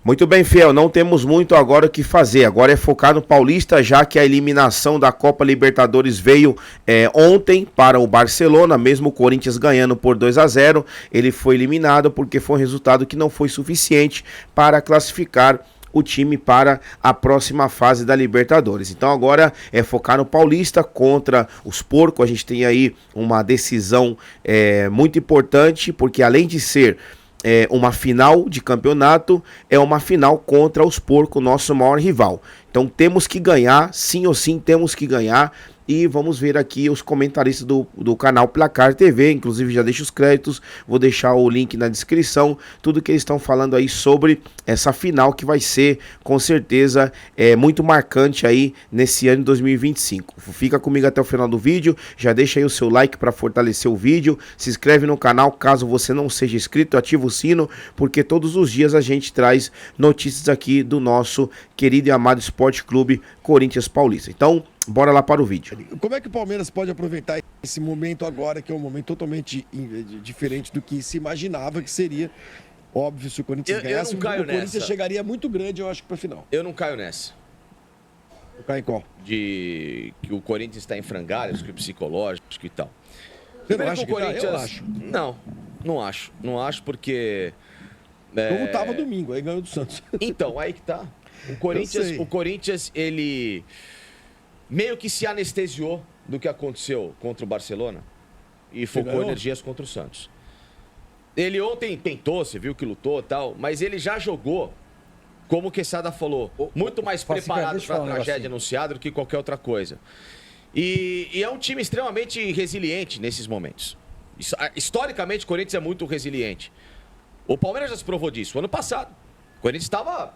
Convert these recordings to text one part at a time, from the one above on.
Muito bem, Fiel, não temos muito agora o que fazer, agora é focar no Paulista, já que a eliminação da Copa Libertadores veio ontem para o Barcelona, mesmo o Corinthians ganhando por 2-0, ele foi eliminado porque foi um resultado que não foi suficiente para classificar o time para a próxima fase da Libertadores. Então agora é focar no Paulista contra os Porcos. A gente tem aí uma decisão muito importante, porque além de ser uma final de campeonato, é uma final contra os Porcos, nosso maior rival. Então temos que ganhar, sim ou sim temos que ganhar. E vamos ver aqui os comentaristas do canal Placar TV, inclusive já deixo os créditos, vou deixar o link na descrição, tudo que eles estão falando aí sobre essa final que vai ser, com certeza, muito marcante aí nesse ano de 2025. Fica comigo até o final do vídeo, já deixa aí o seu like para fortalecer o vídeo, se inscreve no canal caso você não seja inscrito, ativa o sino, porque todos os dias a gente traz notícias aqui do nosso querido e amado Esporte Clube Corinthians Paulista. Então, bora lá para o vídeo. Como é que o Palmeiras pode aproveitar esse momento agora, que é um momento totalmente diferente do que se imaginava que seria? Óbvio, se o Corinthians ganhasse, o Corinthians chegaria muito grande, eu acho, para a final. Eu não caio nessa. Eu caio em qual? De que o Corinthians está em frangalhos, que psicológico e tal. Você não acha que Corinthians... Eu acho. Não acho. Não acho porque... Como tava domingo, aí ganhou do Santos. Então, aí que tá. O Corinthians, ele... meio que se anestesiou do que aconteceu contra o Barcelona e focou energias contra o Santos. Ele ontem tentou, você viu que lutou e tal, mas ele já jogou, como o Quesada falou, muito mais preparado para a tragédia anunciada do que qualquer outra coisa. E é um time extremamente resiliente nesses momentos. Historicamente, o Corinthians é muito resiliente. O Palmeiras já se provou disso. Ano passado, o Corinthians estava,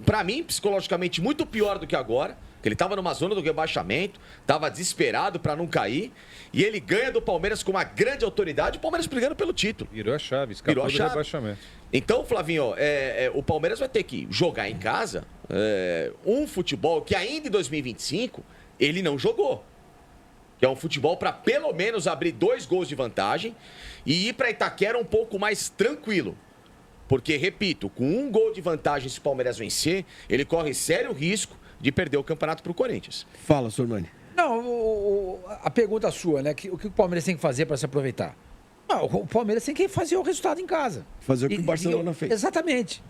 para mim, psicologicamente muito pior do que agora. Que ele estava numa zona do rebaixamento, estava desesperado para não cair, e ele ganha do Palmeiras com uma grande autoridade, o Palmeiras brigando pelo título. Virou a chave, escapou do rebaixamento. Então, Flavinho, o Palmeiras vai ter que jogar em casa um futebol que ainda em 2025 ele não jogou. Que é um futebol para pelo menos abrir 2 gols de vantagem e ir para Itaquera um pouco mais tranquilo. Porque, repito, com 1 gol de vantagem, se o Palmeiras vencer, ele corre sério risco de perder o campeonato para o Corinthians. Fala, Sormani. Não, a pergunta sua, né? O que o Palmeiras tem que fazer para se aproveitar? Não, o Palmeiras tem que fazer o resultado em casa. Fazer o que o Barcelona fez. Exatamente.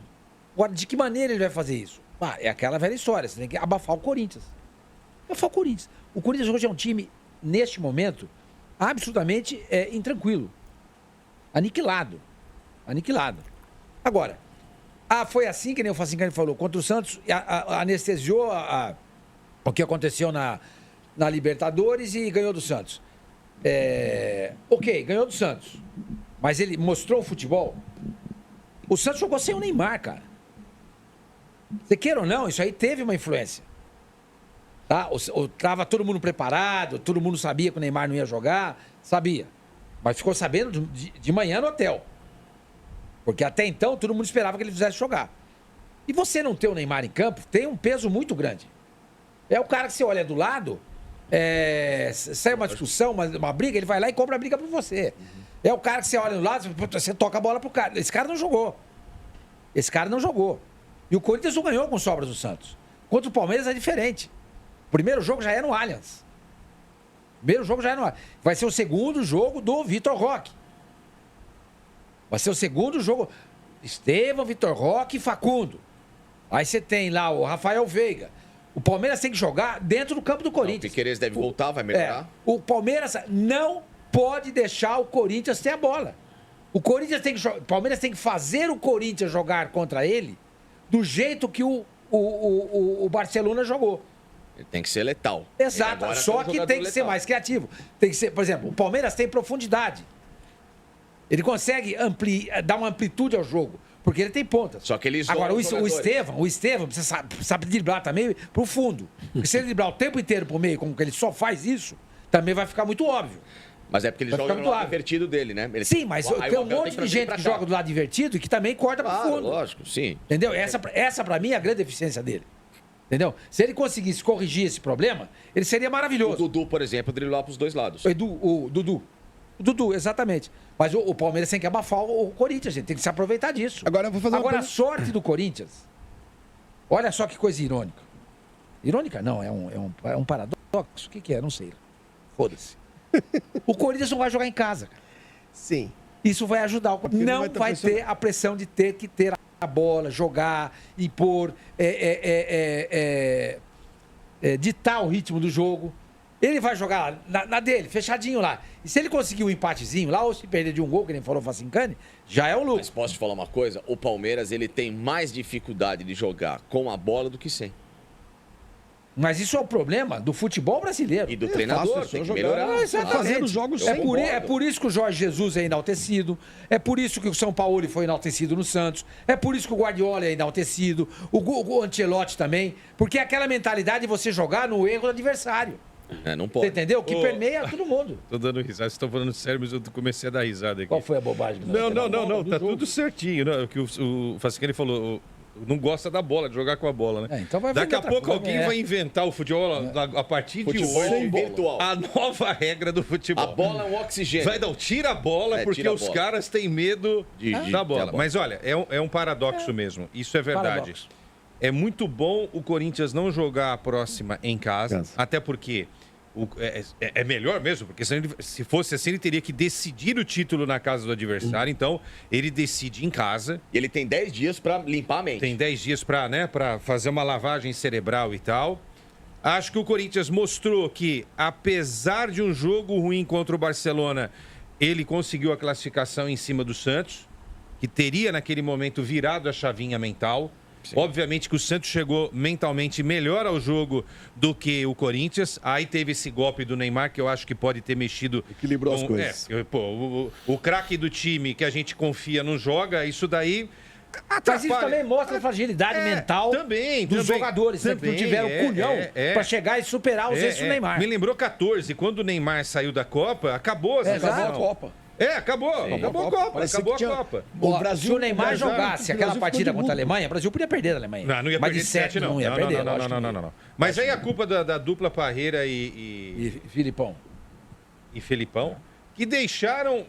Agora, de que maneira ele vai fazer isso? É aquela velha história, você tem que abafar o Corinthians. Abafar o Corinthians. O Corinthians hoje é um time, neste momento, absolutamente intranquilo. Aniquilado. Agora... foi assim que nem o Facincani falou, contra o Santos, anestesiou o que aconteceu na Libertadores e ganhou do Santos. Ok, ganhou do Santos, mas ele mostrou o futebol. O Santos jogou sem o Neymar, cara. Você queira ou não, isso aí teve uma influência. Tá? Tava todo mundo preparado, todo mundo sabia que o Neymar não ia jogar, sabia. Mas ficou sabendo de manhã no hotel. Porque até então todo mundo esperava que ele fizesse jogar. E você não ter o Neymar em campo tem um peso muito grande. É o cara que você olha do lado, sai uma discussão, uma briga, ele vai lá e compra a briga pra você. É o cara que você olha do lado, você toca a bola pro cara. Esse cara não jogou. E o Corinthians não ganhou com sobras do Santos. Contra o Palmeiras é diferente. O primeiro jogo já é no Allianz. Vai ser o segundo jogo do Vitor Roque. Vai ser o segundo jogo. Estevão, Vitor Roque e Facundo. Aí você tem lá o Rafael Veiga. O Palmeiras tem que jogar dentro do campo do Corinthians. O Piquerez deve voltar, vai melhorar. O Palmeiras não pode deixar o Corinthians ter a bola. O Palmeiras tem que fazer o Corinthians jogar contra ele do jeito que o Barcelona jogou. Ele tem que ser letal. Exato. Só que tem que ser mais criativo. Tem que ser, por exemplo, o Palmeiras tem profundidade. Ele consegue dar uma amplitude ao jogo, porque ele tem pontas. Só que ele isola. Agora, o Estevão sabe driblar também pro fundo. Porque se ele driblar o tempo inteiro pro meio, como que ele só faz isso, também vai ficar muito óbvio. Mas é porque ele joga no lado invertido dele, né? Sim, mas tem um monte de gente que joga do lado invertido e que também corta pro fundo. Lógico, sim. Entendeu? Essa pra mim é a grande eficiência dele. Entendeu? Se ele conseguisse corrigir esse problema, ele seria maravilhoso. O Dudu, por exemplo, driblar pros 2 lados. O Dudu, exatamente. Mas o Palmeiras tem que abafar o Corinthians, gente. Tem que se aproveitar disso. Agora, eu vou fazer a sorte do Corinthians Olha só que coisa irônica. Irônica não, é um paradoxo. O que é? Não sei. Foda-se. O Corinthians não vai jogar em casa, cara. Sim. Isso vai ajudar. Não vai ter a pressão de ter que ter a bola, jogar, impor, ditar o ritmo do jogo. Ele vai jogar na dele, fechadinho lá. E se ele conseguir um empatezinho lá, ou se perder de um gol, que nem falou o Facincani, já é um lucro. Mas posso te falar uma coisa? O Palmeiras, ele tem mais dificuldade de jogar com a bola do que sem. Mas isso é o problema do futebol brasileiro. E do treinador, tem que melhorar. Fazendo jogos é por isso que o Jorge Jesus é enaltecido, é por isso que o São Paulo foi enaltecido no Santos, é por isso que o Guardiola é enaltecido, o Ancelotti também, porque é aquela mentalidade de você jogar no erro do adversário. Não pode. Você entendeu? Que permeia todo mundo. Tô dando risada. Vocês estão falando sério, mas eu comecei a dar risada aqui. Qual foi a bobagem? Não. Tá tudo certinho. Né? O que o Facincani falou... Não gosta da bola, de jogar com a bola, né? Então vai Daqui a pouco alguém vai inventar o futebol a partir de hoje. Virtual. A nova regra do futebol. A bola é um oxigênio. Tira a bola porque tira a os bola. caras têm medo da bola. Mas olha, é um paradoxo mesmo. Isso é verdade. Paradoxo. É muito bom o Corinthians não jogar a próxima em casa. Até porque é melhor mesmo, porque se fosse assim, ele teria que decidir o título na casa do adversário. Então, ele decide em casa. E ele tem 10 dias para limpar a mente. Tem 10 dias para fazer uma lavagem cerebral e tal. Acho que o Corinthians mostrou que, apesar de um jogo ruim contra o Barcelona, ele conseguiu a classificação em cima do Santos, que teria, naquele momento, virado a chavinha mental. Sim. Obviamente que o Santos chegou mentalmente melhor ao jogo do que o Corinthians. Aí teve esse golpe do Neymar, que eu acho que pode ter mexido... Equilibrou as coisas. O craque do time que a gente confia não joga, isso daí... Mas isso também mostra a fragilidade mental dos jogadores, que não tiveram culhão para chegar e superar os erros do Neymar. Me lembrou 14, quando o Neymar saiu da Copa, acabou a Copa. Acabou a Copa. Acabou a Copa. O Brasil, se o Neymar jogasse aquela partida contra a Alemanha, o Brasil podia perder da Alemanha. Não ia perder de 7, não. Não ia perder. Não. Mas aí a culpa da dupla Parreira e Filipão. E Felipão, que deixaram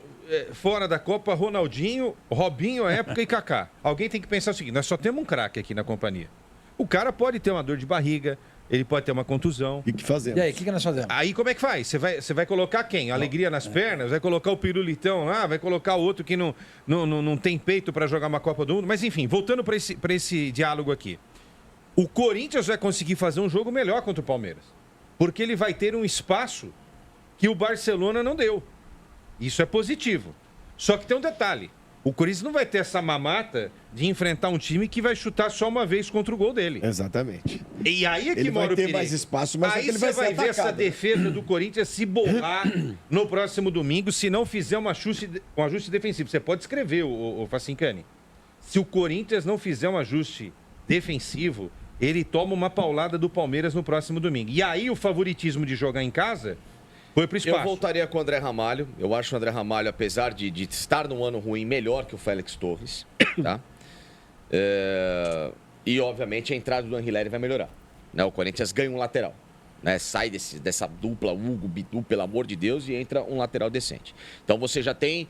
fora da Copa Ronaldinho, Robinho à época e Kaká. Alguém tem que pensar o seguinte, nós só temos um craque aqui na companhia. O cara pode ter uma dor de barriga, ele pode ter uma contusão. E o que fazemos? E aí, o que nós fazemos? Aí como é que faz? Você vai colocar quem? Alegria nas pernas? Vai colocar o pirulitão lá? Vai colocar o outro que não tem peito para jogar uma Copa do Mundo? Mas enfim, voltando para esse diálogo aqui. O Corinthians vai conseguir fazer um jogo melhor contra o Palmeiras. Porque ele vai ter um espaço que o Barcelona não deu. Isso é positivo. Só que tem um detalhe. O Corinthians não vai ter essa mamata de enfrentar um time que vai chutar só uma vez contra o gol dele. Exatamente. E aí é que ele mora vai o ter perigo. mais espaço, mas aí ele vai você vai ver essa defesa do Corinthians se borrar no próximo domingo se não fizer um ajuste defensivo. Você pode escrever, o Facincani. Se o Corinthians não fizer um ajuste defensivo, ele toma uma paulada do Palmeiras no próximo domingo. E aí o favoritismo de jogar em casa foi pro espaço. Eu voltaria com o André Ramalho. Eu acho o André Ramalho, apesar de estar num ano ruim, melhor que o Félix Torres. Tá? E, obviamente, a entrada do Anrileri vai melhorar. Né? O Corinthians ganha um lateral. Né? Sai dessa dupla Hugo, Bidu, pelo amor de Deus, e entra um lateral decente. Então, você já tem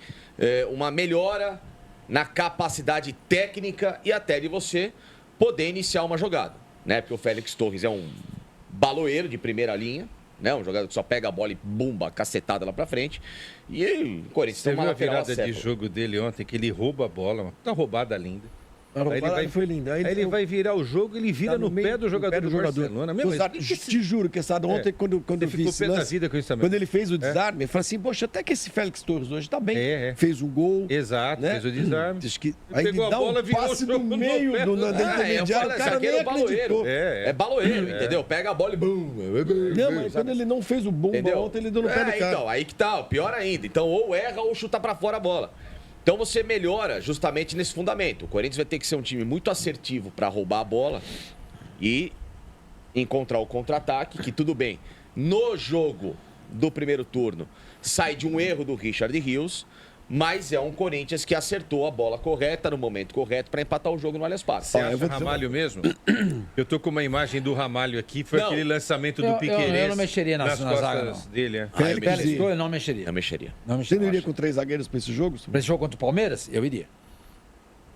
uma melhora na capacidade técnica e até de você poder iniciar uma jogada. Né? Porque o Félix Torres é um baloeiro de primeira linha. Né? Um jogador que só pega a bola e bumba, cacetada lá pra frente. E o Corinthians tem uma lateral a virada de jogo dele ontem, que ele rouba a bola, uma puta roubada linda. Foi linda. Aí ele vai virar o jogo, ele vira no pé do jogador do Barcelona. Te juro que ontem, quando eu vi esse lance, quando ele fez o desarme, eu falei assim, poxa, até que esse Félix Torres hoje tá bem. Fez um gol. Exato, fez o desarme. Aí pegou a bola, virou passe no meio do intermediário, o cara nem acreditou. É baloeiro, entendeu? Pega a bola e bum. Não, mas quando ele não fez o bomba ontem, ele deu no pé do cara. Então, aí que tá, pior ainda. Então, ou erra ou chuta pra fora a bola. Então você melhora justamente nesse fundamento. O Corinthians vai ter que ser um time muito assertivo para roubar a bola e encontrar o contra-ataque, que tudo bem. No jogo do primeiro turno, sai de um erro do Richard Rios, mas é um Corinthians que acertou a bola correta no momento correto para empatar o jogo no Allianz Parque. Você acha Ramalho mesmo? Eu tô com uma imagem do Ramalho aqui, foi aquele lançamento do Piquerez. Eu não mexeria na zaga, não. Dele, eu não mexeria. Você não iria com 3 zagueiros para esse jogo? Para esse jogo contra o Palmeiras? Eu iria.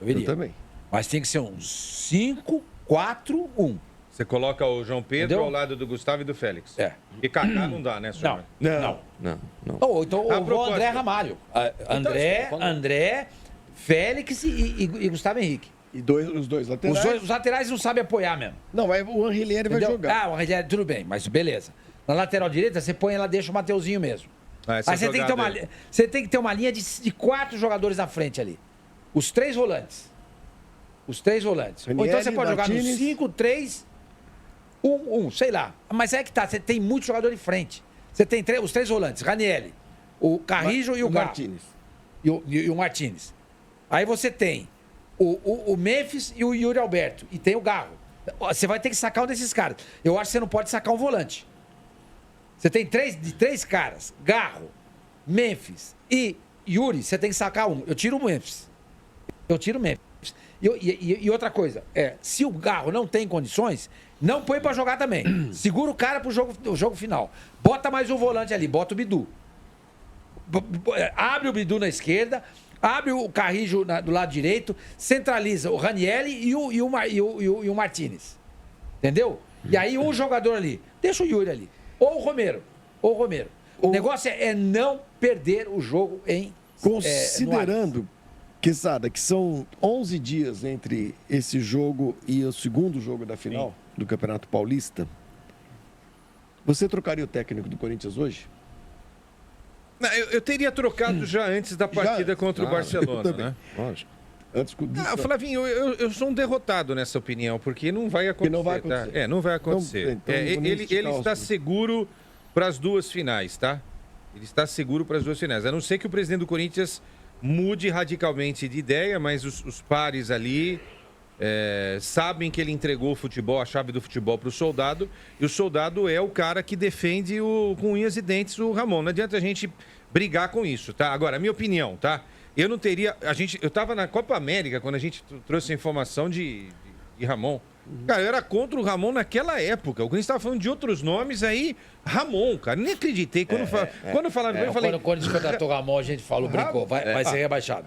Eu também. Mas tem que ser uns 5 4-1. Você coloca o João Pedro Entendeu? ao lado do Gustavo e do Félix. É. E Kaká não dá, né, senhor? Não. Não. Ou então A o propósito. André Ramalho. André, Félix e Gustavo Henrique. E os dois laterais. Os laterais não sabem apoiar mesmo. Não, o Henrique vai Entendeu? jogar. O Henrique, tudo bem, mas beleza. Na lateral direita, você põe ela, deixa o Mateuzinho mesmo. Ah, essa Aí você tem que ter uma linha de 4 jogadores na frente ali. Os 3 volantes. Ou então você pode jogar no Martínez. 5-3-1-1, sei lá. Mas é que tá, você tem muito jogador de frente. Você tem os 3 volantes, Ranieri, o Carrijo e o Garro. Martínez. E o Martínez. Aí você tem o Memphis e o Yuri Alberto. E tem o Garro. Você vai ter que sacar um desses caras. Eu acho que você não pode sacar um volante. Você tem 3 caras. Garro, Memphis e Yuri, você tem que sacar um. Eu tiro o Memphis. E outra coisa, se o Garro não tem condições, não põe pra jogar também. Segura o cara pro jogo final. Bota mais um volante ali, bota o Bidu. Abre o Bidu na esquerda, abre o Carrijo do lado direito, centraliza o Ranieri e o Martínez. Entendeu? E aí um jogador ali. Deixa o Yuri ali. Ou o Romero. O negócio é não perder o jogo Considerando, Quesada, que são 11 dias entre esse jogo e o segundo jogo da final do Campeonato Paulista, você trocaria o técnico do Corinthians hoje? Não, eu teria trocado já antes da partida contra o Barcelona, né? Lógico. Antes disso, Flavinho, eu sou um derrotado nessa opinião, porque não vai acontecer. não vai acontecer. Tá? Não vai acontecer. Então, ele está seguro para as 2 finais, tá? Ele está seguro para as 2 finais. A não ser que o presidente do Corinthians mude radicalmente de ideia, mas os pares ali sabem que ele entregou o futebol, a chave do futebol para o Soldado, e o Soldado é o cara que defende com unhas e dentes o Ramon. Não adianta a gente brigar com isso, tá? Agora, a minha opinião, tá? Eu não teria... Eu estava na Copa América quando a gente trouxe a informação de Ramon. Cara, eu era contra o Ramon naquela época. O Corinthians estava falando de outros nomes aí. Ramon, cara. Nem acreditei. Quando falaram eu falei... Quando o Corinthians contratou o Ramon, a gente falou, brincou. Vai ser rebaixado.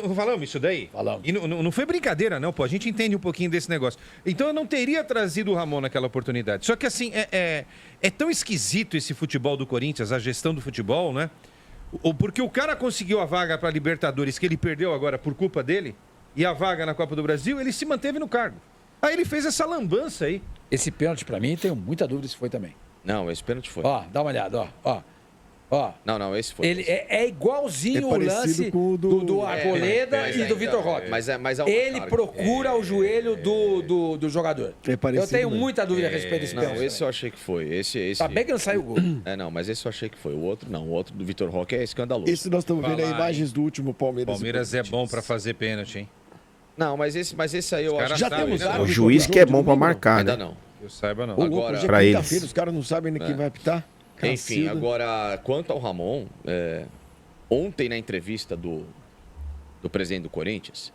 Não falamos isso daí? Falamos. E não foi brincadeira, não, pô. A gente entende um pouquinho desse negócio. Então eu não teria trazido o Ramon naquela oportunidade. Só que assim, é tão esquisito esse futebol do Corinthians, a gestão do futebol, né? Porque o cara conseguiu a vaga para Libertadores, que ele perdeu agora por culpa dele, e a vaga na Copa do Brasil, ele se manteve no cargo. Aí ele fez essa lambança aí. Esse pênalti, pra mim, tenho muita dúvida se foi também. Não, esse pênalti foi. Ó, dá uma olhada, ó. Não, esse foi. Ele é igualzinho o lance com o do Arboleda e do Vitor Roque. Mas Ele procura o joelho do jogador. Eu tenho muita dúvida a respeito desse pênalti. Não, esse eu achei que foi. Esse... Tá bem que não saiu o gol. Mas esse eu achei que foi. O outro não. O outro do Vitor Roque é escandaloso. Esse nós estamos vendo imagens do último Palmeiras. Palmeiras é bom para fazer pênalti, hein? Não, mas esse aí eu acho que já temos O juiz que é bom pra marcar, ainda né? não. Eu saiba não. Agora, hoje é pra quinta-feira, eles. os caras não sabem quem vai apitar. Enfim, Cacilda. agora, quanto ao Ramon, ontem na entrevista do presidente do Corinthians,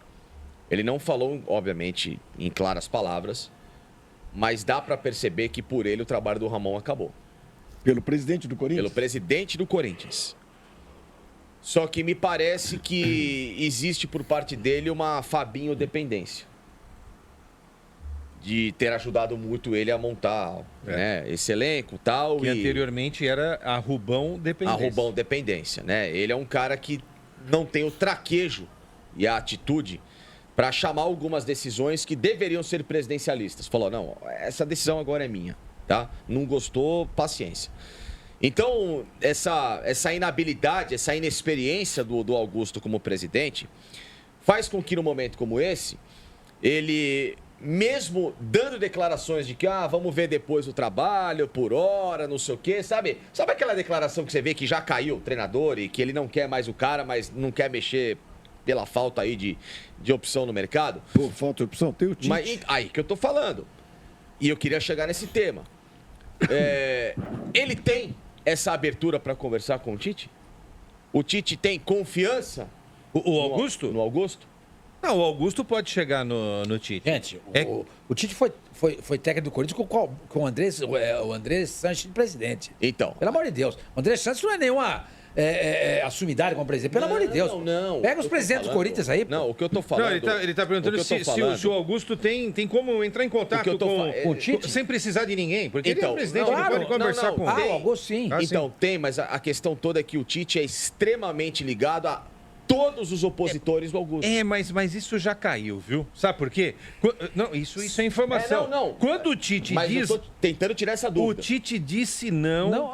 ele não falou, obviamente, em claras palavras, mas dá para perceber que por ele o trabalho do Ramon acabou. Pelo presidente do Corinthians? Pelo presidente do Corinthians. Só que me parece que existe por parte dele uma Fabinho dependência. De ter ajudado muito ele a montar esse elenco e tal. Que anteriormente era a Rubão dependência. A Rubão dependência, né? Ele é um cara que não tem o traquejo e a atitude para chamar algumas decisões que deveriam ser presidencialistas. Falou, não, essa decisão agora é minha, tá? Não gostou, paciência. Então, essa inabilidade, essa inexperiência do Augusto como presidente faz com que num momento como esse, ele, mesmo dando declarações de que vamos ver depois o trabalho, por hora, não sei o quê, sabe? Sabe aquela declaração que você vê que já caiu o treinador e que ele não quer mais o cara, mas não quer mexer pela falta aí de opção no mercado? Pô, falta de opção? Tem o Tite. Mas aí que eu tô falando. E eu queria chegar nesse tema. Ele tem essa abertura para conversar com o Tite? O Tite tem confiança? O Augusto? No Augusto? Não, o Augusto pode chegar no Tite. Gente, o Tite foi técnico do Corinthians com o André Sanches de presidente. Então. Pelo amor de Deus. O André Sanches não é nenhuma assumidade como presidente. Pelo amor de Deus. Não. Pega os presidentes do Corinthians aí, pô. Não, o que eu tô falando... Não, ele tá perguntando se o Augusto tem como entrar em contato com o Tite sem precisar de ninguém. Porque ele é o presidente, ele pode conversar com o Augusto sim. Então, tem, mas a questão toda é que o Tite é extremamente ligado a todos os opositores do Augusto. Mas isso já caiu, viu? Sabe por quê? Não, isso é informação. Não. Quando o Tite mas diz... eu tô tentando tirar essa dúvida. O Tite disse não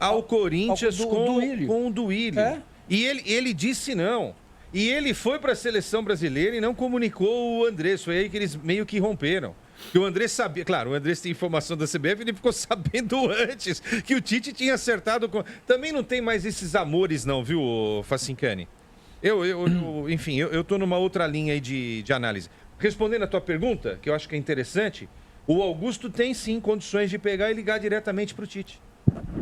ao Corinthians com o Duílio. É? E ele disse não. E ele foi para a seleção brasileira e não comunicou o Andrés. Foi aí que eles meio que romperam. Que o Andrés sabia, claro, o Andrés tem informação da CBF, ele ficou sabendo antes que o Tite tinha acertado com... Também não tem mais esses amores não, viu, Facincani? Enfim, eu tô numa outra linha aí de análise. Respondendo a tua pergunta, que eu acho que é interessante, o Augusto tem sim condições de pegar e ligar diretamente pro Tite.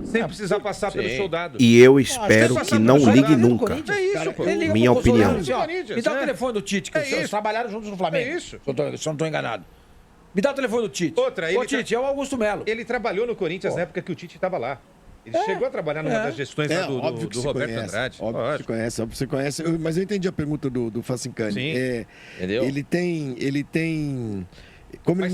Sem precisar passar pelo soldado. E eu espero que não ligue nunca. É isso, pô. Minha opinião. Me dá o telefone do Tite, que vocês trabalharam juntos no Flamengo. É isso. Se eu não tô enganado. Me dá o telefone do Tite. Tite, é o Augusto Melo. Ele trabalhou no Corinthians na época que o Tite estava lá. Ele chegou a trabalhar numa das gestões lá do Roberto Andrade. Óbvio que você conhece. Mas eu entendi a pergunta do Facincani. Sim. Entendeu? Ele tem... Como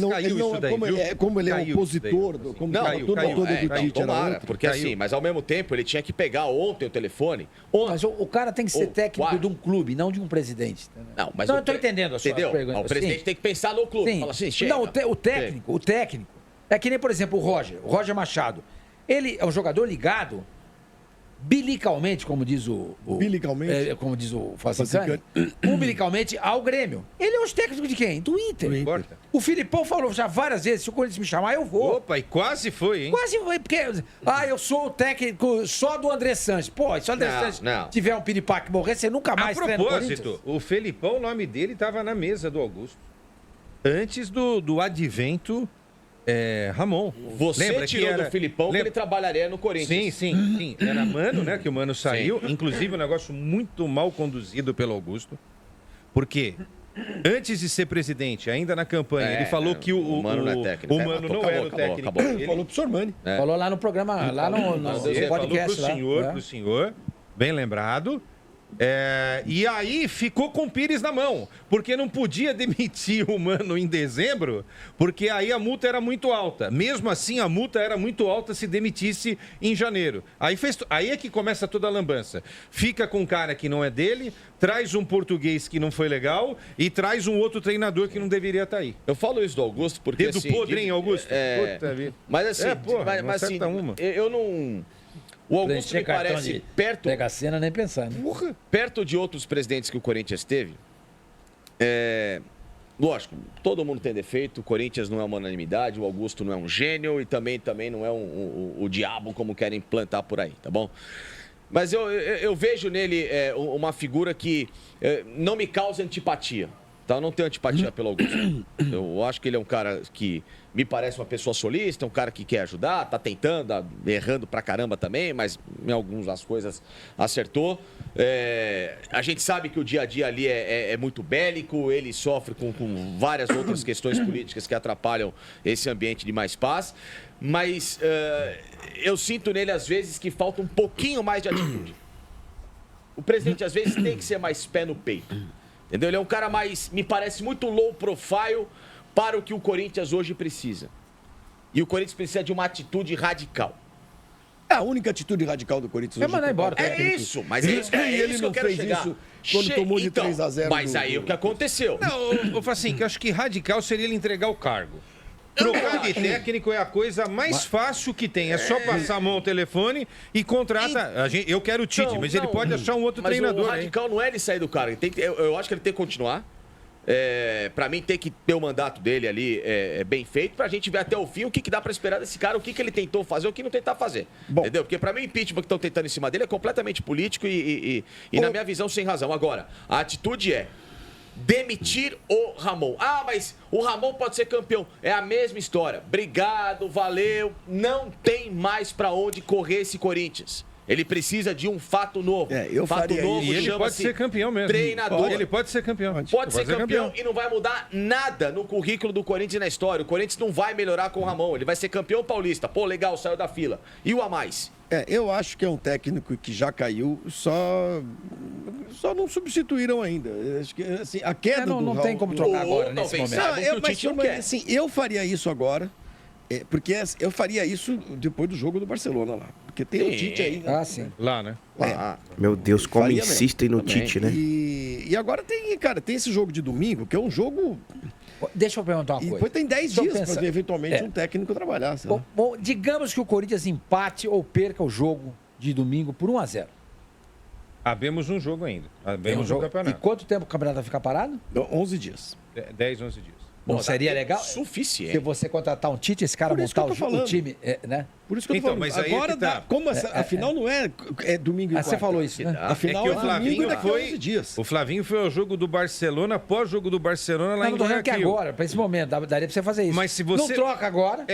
ele é opositor, como caiu todo do Tite. Tomara, porque assim, mas ao mesmo tempo ele tinha que pegar ontem o telefone. Mas o cara tem que ser técnico de um clube, não de um presidente. Não, mas eu tô entendendo a sua pergunta. O presidente tem que pensar no clube. Sim. Fala assim, chega. Não, o técnico é que nem, por exemplo, o Roger Machado. Ele é um jogador ligado bilicalmente, como diz o Facincani, umbilicalmente ao Grêmio. Ele é o técnico de quem? Do Inter. O Filipão falou já várias vezes, se o Corinthians me chamar, eu vou. Opa, e quase foi, hein? Quase foi, porque eu sou o técnico só do André Sanches. Pô, se o André Sanches tiver um piripaque morrer, você nunca mais treina no Corinthians. A propósito, o Felipão, o nome dele estava na mesa do Augusto. Antes do advento... Ramon. Você lembra tirou do Filipão que ele trabalharia no Corinthians. Sim. Era Mano, né? Que o Mano saiu. Sim. Inclusive, um negócio muito mal conduzido pelo Augusto. Porque antes de ser presidente, ainda na campanha, ele falou que o Mano não é técnico. O Mano não era o técnico. Ele falou pro Sormani. Falou lá no programa, lá no podcast. Falou pro senhor, bem lembrado. E aí ficou com o Pires na mão, porque não podia demitir o Mano em dezembro, porque aí a multa era muito alta. Mesmo assim, a multa era muito alta se demitisse em janeiro. Aí é que começa toda a lambança. Fica com um cara que não é dele, traz um português que não foi legal e traz um outro treinador que não deveria estar aí. Eu falo isso do Augusto porque... Dedo podre, hein, Augusto? Puta vida. Mas assim, mas assim eu não... O Augusto me parece perto... Pega a cena nem pensar, né? Perto de outros presidentes que o Corinthians teve. Lógico, todo mundo tem defeito. O Corinthians não é uma unanimidade. O Augusto não é um gênio. E também não é o diabo como querem plantar por aí, tá bom? Mas eu vejo nele uma figura que não me causa antipatia. Tá? Eu não tenho antipatia pelo Augusto. Eu acho que ele é um cara que me parece uma pessoa solista, um cara que quer ajudar, tá tentando, errando pra caramba também, mas em algumas coisas acertou. A gente sabe que o dia a dia ali é muito bélico, ele sofre com várias outras questões políticas que atrapalham esse ambiente de mais paz, mas eu sinto nele às vezes que falta um pouquinho mais de atitude. O presidente às vezes tem que ser mais pé no peito. Entendeu? Ele é um cara mais, me parece, muito low profile para o que o Corinthians hoje precisa. E o Corinthians precisa de uma atitude radical. A única atitude radical do Corinthians hoje mandar embora. Mas é isso que eu quero chegar. Isso quando tomou de 3-0. Mas aí o que aconteceu? Não, eu falo assim, que eu acho que radical seria ele entregar o cargo. Trocar de técnico é a coisa mais fácil que tem. É só passar a mão ao telefone e contrata. Eu quero o Tite, mas ele pode achar um outro treinador. O radical não é ele sair do cargo. Eu acho que ele tem que continuar. Pra mim, tem que ter o mandato dele ali bem feito pra gente ver até o fim o que dá pra esperar desse cara, o que ele tentou fazer, o que não tentar fazer. Entendeu? Porque pra mim o impeachment que estão tentando em cima dele é completamente político e na minha visão, sem razão. Agora, a atitude é demitir o Ramon. Mas o Ramon pode ser campeão. É a mesma história. Obrigado, valeu. Não tem mais pra onde correr esse Corinthians. Ele precisa de um fato novo. Eu fato faria novo isso. E ele pode ser campeão mesmo. Treinador. Ele pode ser campeão. Pode ser campeão e não vai mudar nada no currículo do Corinthians e na história. O Corinthians não vai melhorar com o Ramon. Ele vai ser campeão paulista. Pô, legal, saiu da fila. E o a mais? Eu acho que é um técnico que já caiu, só não substituíram ainda. Acho que, assim, a queda não, do não tem como trocar agora nesse momento. Assim, eu faria isso agora, porque eu faria isso depois do jogo do Barcelona lá. Porque tem o Tite aí, né? Sim. Lá, né? Meu Deus, como faria insistem no também. Tite, né? E agora tem esse jogo de domingo, que é um jogo... Deixa eu perguntar uma E coisa. depois tem 10 Deixa eu dias pensar. para ver eventualmente um técnico trabalhar. Sei lá. Bom, digamos que o Corinthians empate ou perca o jogo de domingo por 1-0. Habemos um jogo ainda. Habemos um E campeonato. quanto tempo o campeonato vai ficar parado? 11 dias. 10, 11 dias. Não seria legal? Suficiente. Se você contratar um Tite, esse cara Por isso que montar eu tô o falando. time, né? Por isso que eu tô Então, falando. mas aí Agora, é que tá. como a final não é domingo e quarta. Você falou isso, né? A final É que o domingo Flavinho e daqui a foi. 11 dias. O Flavinho foi ao jogo do Barcelona, após jogo do Barcelona lá Não, em não tô dizendo que Guayaquil. agora, para esse momento, daria para você fazer isso. Mas se você- Não troca agora,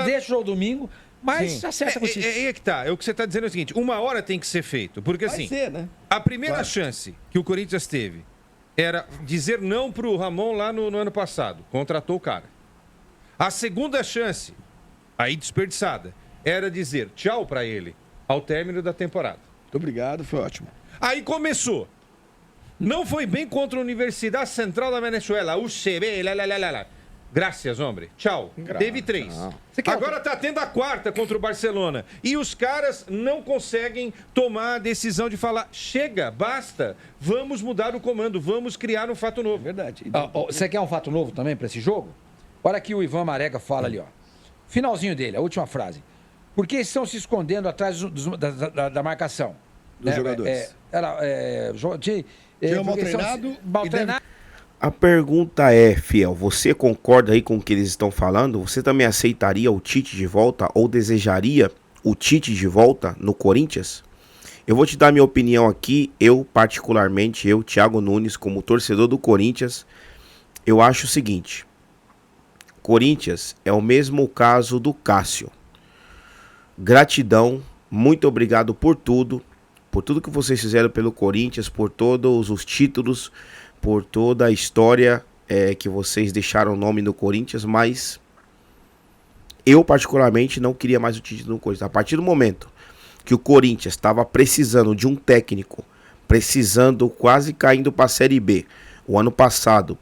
deixa o jogo domingo, mas Sim. acerta com o Tite. É que tá. É o que você tá dizendo é o seguinte: uma hora tem que ser feito. Porque Vai assim, ser, né? a primeira Claro. chance que o Corinthians teve era dizer não pro Ramon lá no ano passado. Contratou o cara. A segunda chance, aí desperdiçada, era dizer tchau pra ele ao término da temporada. Muito obrigado, foi ótimo. Aí começou. Não foi bem contra a Universidade Central da Venezuela, UCB, lá. Graças, homem. Tchau. Teve 3. Agora tá tendo a quarta contra o Barcelona. E os caras não conseguem tomar a decisão de falar: chega, basta, vamos mudar o comando, vamos criar um fato novo. Verdade. Você quer um fato novo também para esse jogo? Olha aqui o Ivan Marega fala ali, ó. Finalzinho dele, a última frase. Por que estão se escondendo atrás da marcação? Dos jogadores. Mal treinado. Mal treinado. A pergunta é, Fiel, você concorda aí com o que eles estão falando? Você também aceitaria o Tite de volta ou desejaria o Tite de volta no Corinthians? Eu vou te dar minha opinião aqui. Eu, particularmente, Thiago Nunes, como torcedor do Corinthians, eu acho o seguinte: Corinthians é o mesmo caso do Cássio. Gratidão, muito obrigado por tudo que vocês fizeram pelo Corinthians, por todos os títulos, por toda a história que vocês deixaram o nome no Corinthians, mas eu particularmente não queria mais o título no Corinthians. A partir do momento que o Corinthians estava precisando de um técnico, precisando, quase caindo para a Série B, o ano passado,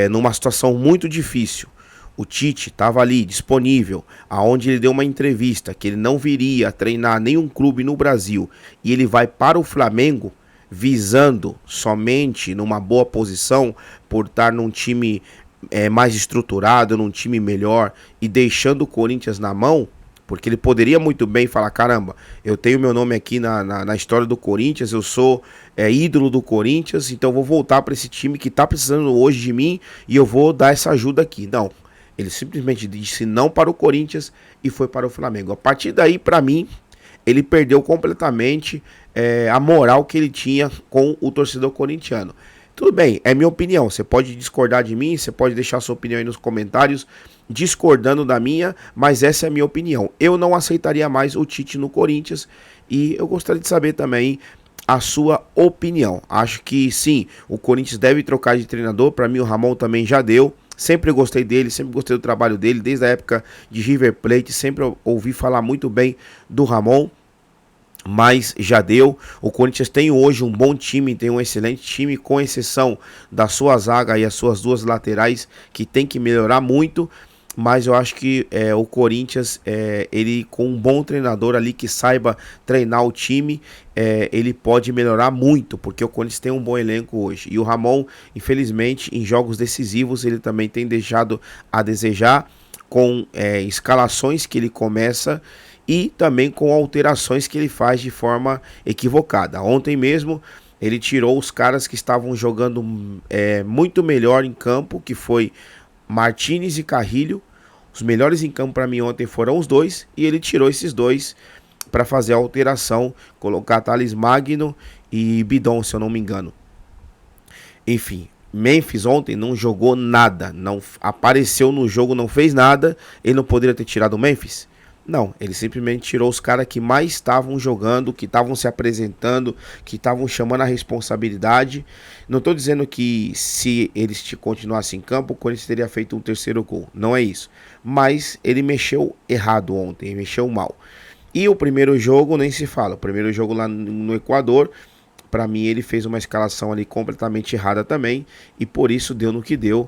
numa situação muito difícil, o Tite estava ali disponível, aonde ele deu uma entrevista que ele não viria treinar nenhum clube no Brasil e ele vai para o Flamengo visando somente numa boa posição por estar num time mais estruturado, num time melhor e deixando o Corinthians na mão, porque ele poderia muito bem falar: caramba, eu tenho meu nome aqui na história do Corinthians, eu sou ídolo do Corinthians, então eu vou voltar para esse time que está precisando hoje de mim e eu vou dar essa ajuda aqui. Não. Ele simplesmente disse não para o Corinthians e foi para o Flamengo. A partir daí, para mim, ele perdeu completamente a moral que ele tinha com o torcedor corintiano. Tudo bem, é minha opinião. Você pode discordar de mim, você pode deixar sua opinião aí nos comentários, discordando da minha, mas essa é a minha opinião. Eu não aceitaria mais o Tite no Corinthians e eu gostaria de saber também a sua opinião. Acho que sim, o Corinthians deve trocar de treinador. Para mim, o Ramon também já deu. Sempre gostei dele, sempre gostei do trabalho dele, desde a época de River Plate, sempre ouvi falar muito bem do Ramon, mas já deu. O Corinthians tem hoje um bom time, tem um excelente time, com exceção da sua zaga e as suas duas laterais, que tem que melhorar muito, mas eu acho que o Corinthians, ele com um bom treinador ali que saiba treinar o time, ele pode melhorar muito, porque o Corinthians tem um bom elenco hoje. E o Ramon, infelizmente, em jogos decisivos, ele também tem deixado a desejar, com escalações que ele começa e também com alterações que ele faz de forma equivocada. Ontem mesmo, ele tirou os caras que estavam jogando muito melhor em campo, que foi Martínez e Carrilho. Os melhores em campo para mim ontem foram os dois, e ele tirou esses dois para fazer a alteração, colocar Thales Magno e Bidon, se eu não me engano. Enfim, Memphis ontem não jogou nada, não apareceu no jogo, não fez nada. Ele não poderia ter tirado o Memphis? Não, ele simplesmente tirou os caras que mais estavam jogando, que estavam se apresentando, que estavam chamando a responsabilidade. Não estou dizendo que se eles continuassem em campo, o Corinthians teria feito um terceiro gol. Não é isso. Mas ele mexeu errado ontem, mexeu mal. E o primeiro jogo nem se fala. O primeiro jogo lá no Equador, para mim ele fez uma escalação ali completamente errada também. E por isso deu no que deu.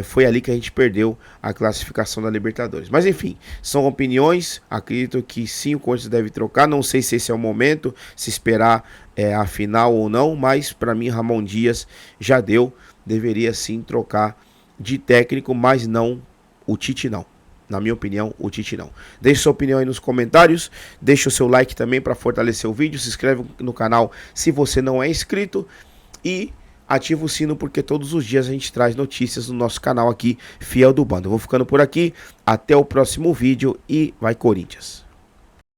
Foi ali que a gente perdeu a classificação da Libertadores. Mas enfim, são opiniões. Acredito que sim, o Corinthians deve trocar. Não sei se esse é o momento, se esperar a final ou não. Mas para mim Ramon Dias já deu. Deveria sim trocar de técnico, mas não o Tite não. Na minha opinião, o Tite não. Deixe sua opinião aí nos comentários. Deixe o seu like também para fortalecer o vídeo. Se inscreve no canal se você não é inscrito. E ativa o sino porque todos os dias a gente traz notícias no nosso canal aqui, Fiel do Bando. Eu vou ficando por aqui. Até o próximo vídeo e vai Corinthians.